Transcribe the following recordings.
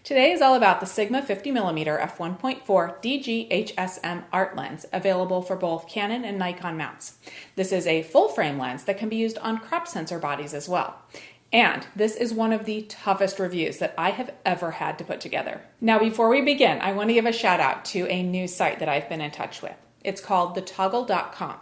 Today is all about the Sigma 50mm f1.4 DG HSM art lens, available for both Canon and Nikon mounts. This is a full-frame lens that can be used on crop sensor bodies as well. And this is one of the toughest reviews that I have ever had to put together. Now, before we begin, I want to give a shout out to a new site that I've been in touch with. It's called thetoggle.com.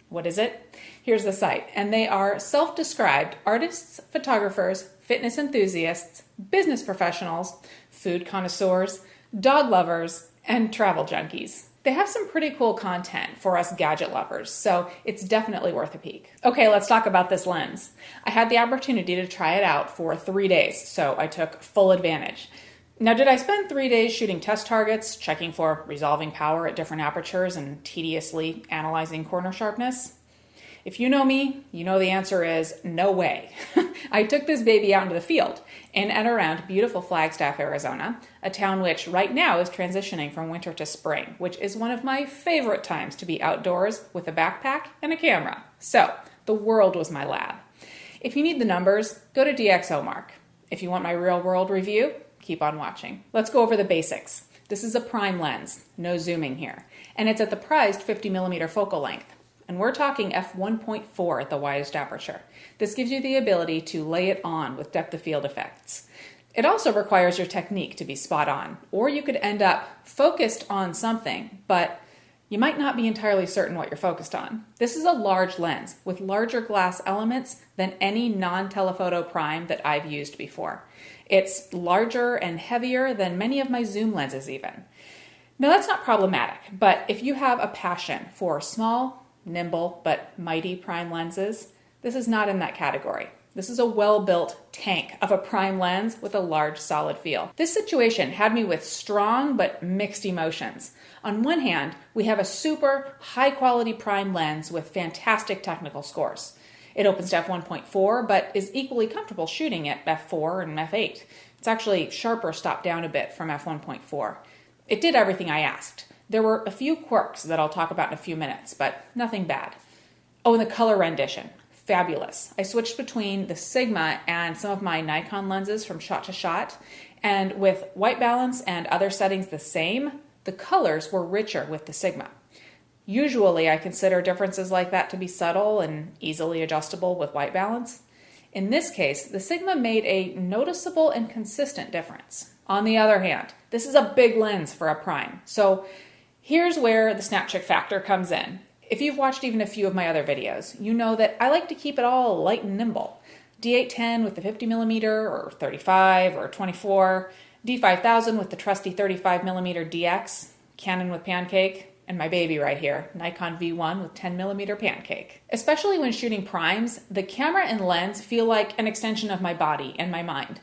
What is it? Here's the site, and they are self-described artists, photographers, fitness enthusiasts, business professionals, food connoisseurs, dog lovers, and travel junkies. They have some pretty cool content for us gadget lovers, so it's definitely worth a peek. Okay, let's talk about this lens. I had the opportunity to try it out for 3 days, so I took full advantage. Now, did I spend 3 days shooting test targets, checking for resolving power at different apertures, and tediously analyzing corner sharpness? If you know me, you know the answer is no way. I took this baby out into the field in and around beautiful Flagstaff, Arizona, a town which right now is transitioning from winter to spring, which is one of my favorite times to be outdoors with a backpack and a camera. So, the world was my lab. If you need the numbers, go to DxOMark. If you want my real-world review, keep on watching. Let's go over the basics. This is a prime lens, no zooming here, and it's at the prized 50mm focal length. And we're talking f1.4 at the widest aperture. This gives you the ability to lay it on with depth of field effects. It also requires your technique to be spot on, or you could end up focused on something, but you might not be entirely certain what you're focused on. This is a large lens with larger glass elements than any non-telephoto prime that I've used before. It's larger and heavier than many of my zoom lenses even. Now, that's not problematic, but if you have a passion for small, nimble, but mighty prime lenses, this is not in that category. This is a well-built tank of a prime lens with a large, solid feel. This situation had me with strong but mixed emotions. On one hand, we have a super high-quality prime lens with fantastic technical scores. It opens to f1.4, but is equally comfortable shooting at f4 and f8. It's actually sharper stopped down a bit from f1.4. It did everything I asked. There were a few quirks that I'll talk about in a few minutes, but nothing bad. Oh, and the color rendition. Fabulous. I switched between the Sigma and some of my Nikon lenses from shot to shot, and with white balance and other settings the same, the colors were richer with the Sigma. Usually, I consider differences like that to be subtle and easily adjustable with white balance. In this case, the Sigma made a noticeable and consistent difference. On the other hand, this is a big lens for a prime, so here's where the SnapChick factor comes in. If you've watched even a few of my other videos, you know that I like to keep it all light and nimble. D810 with the 50mm or 35 or 24, D5000 with the trusty 35mm DX, Canon with Pancake, and my baby right here, Nikon V1 with 10mm Pancake. Especially when shooting primes, the camera and lens feel like an extension of my body and my mind.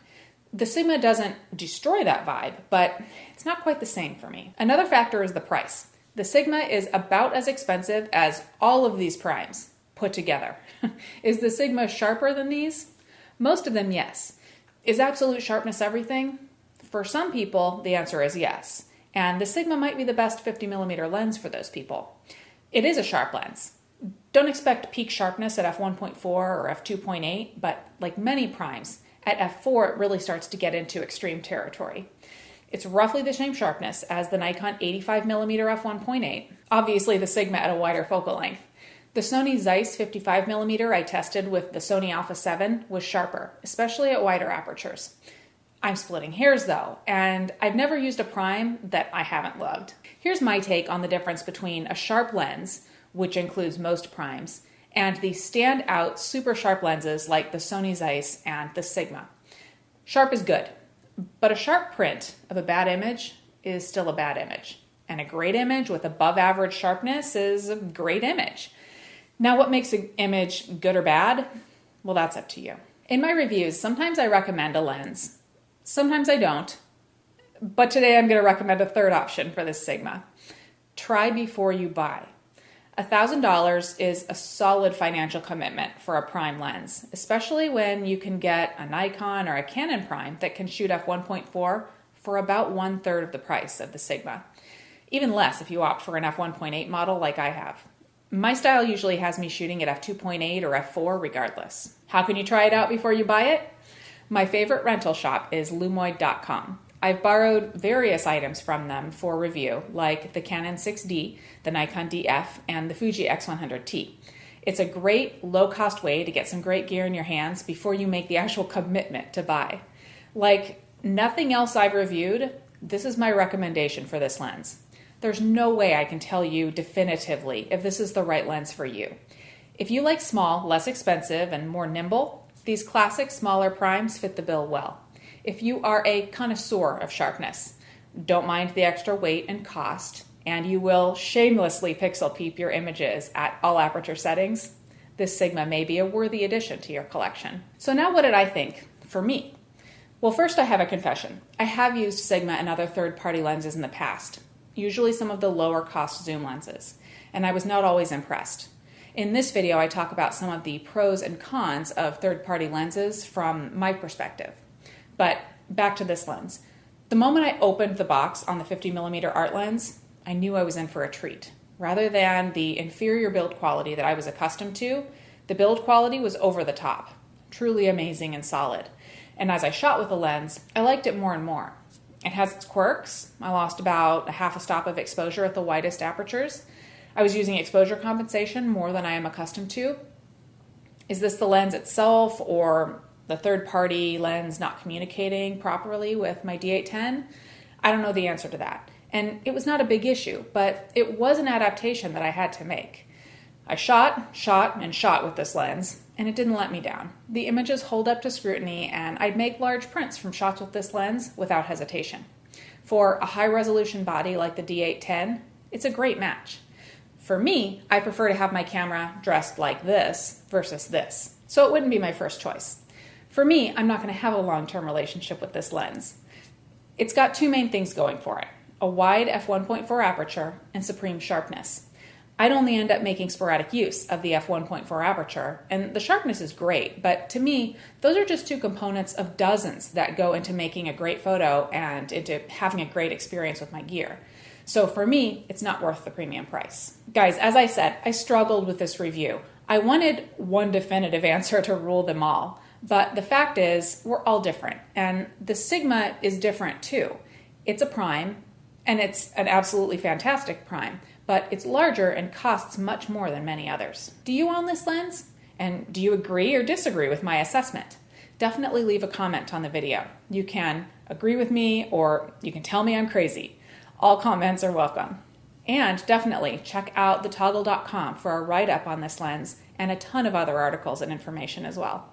The Sigma doesn't destroy that vibe, but it's not quite the same for me. Another factor is the price. The Sigma is about as expensive as all of these primes put together. Is the Sigma sharper than these? Most of them, yes. Is absolute sharpness everything? For some people, the answer is yes. And the Sigma might be the best 50mm lens for those people. It is a sharp lens. Don't expect peak sharpness at f1.4 or f2.8, but like many primes, at f4 it really starts to get into extreme territory. It's roughly the same sharpness as the Nikon 85mm f1.8, obviously the Sigma at a wider focal length. The Sony Zeiss 55mm I tested with the Sony Alpha 7 was sharper, especially at wider apertures. I'm splitting hairs though, and I've never used a prime that I haven't loved. Here's my take on the difference between a sharp lens, which includes most primes, and the standout super sharp lenses like the Sony Zeiss and the Sigma. Sharp is good, but a sharp print of a bad image is still a bad image, and a great image with above average sharpness is a great image. Now, what makes an image good or bad? Well, that's up to you. In my reviews, sometimes I recommend a lens. Sometimes I don't, but today I'm going to recommend a third option for this Sigma. Try before you buy. $1,000 is a solid financial commitment for a prime lens, especially when you can get a Nikon or a Canon prime that can shoot f1.4 for about 1/3 of the price of the Sigma. Even less if you opt for an f1.8 model like I have. My style usually has me shooting at f2.8 or f4 regardless. How can you try it out before you buy it? My favorite rental shop is Lumoid.com. I've borrowed various items from them for review, like the Canon 6D, the Nikon DF, and the Fuji X100T. It's a great low-cost way to get some great gear in your hands before you make the actual commitment to buy. Like nothing else I've reviewed, this is my recommendation for this lens. There's no way I can tell you definitively if this is the right lens for you. If you like small, less expensive, and more nimble, these classic smaller primes fit the bill well. If you are a connoisseur of sharpness, don't mind the extra weight and cost, and you will shamelessly pixel peep your images at all aperture settings, this Sigma may be a worthy addition to your collection. So now what did I think for me? Well, first I have a confession. I have used Sigma and other third-party lenses in the past, usually some of the lower cost zoom lenses, and I was not always impressed. In this video, I talk about some of the pros and cons of third-party lenses from my perspective. But back to this lens. The moment I opened the box on the 50mm art lens, I knew I was in for a treat. Rather than the inferior build quality that I was accustomed to, the build quality was over the top, truly amazing and solid. And as I shot with the lens, I liked it more and more. It has its quirks. I lost about a half a stop of exposure at the widest apertures. I was using exposure compensation more than I am accustomed to. Is this the lens itself or the third-party lens not communicating properly with my D810? I don't know the answer to that. And it was not a big issue, but it was an adaptation that I had to make. I shot with this lens, and it didn't let me down. The images hold up to scrutiny, and I'd make large prints from shots with this lens without hesitation. For a high-resolution body like the D810, it's a great match. For me, I prefer to have my camera dressed like this versus this, so it wouldn't be my first choice. For me, I'm not going to have a long-term relationship with this lens. It's got two main things going for it: a wide f1.4 aperture and supreme sharpness. I'd only end up making sporadic use of the f1.4 aperture, and the sharpness is great, but to me, those are just two components of dozens that go into making a great photo and into having a great experience with my gear. So for me, it's not worth the premium price. Guys, as I said, I struggled with this review. I wanted one definitive answer to rule them all, but the fact is, we're all different, and the Sigma is different too. It's a prime, and it's an absolutely fantastic prime, but it's larger and costs much more than many others. Do you own this lens? And do you agree or disagree with my assessment? Definitely leave a comment on the video. You can agree with me or you can tell me I'm crazy. All comments are welcome. And definitely check out thetoggle.com for a write-up on this lens and a ton of other articles and information as well.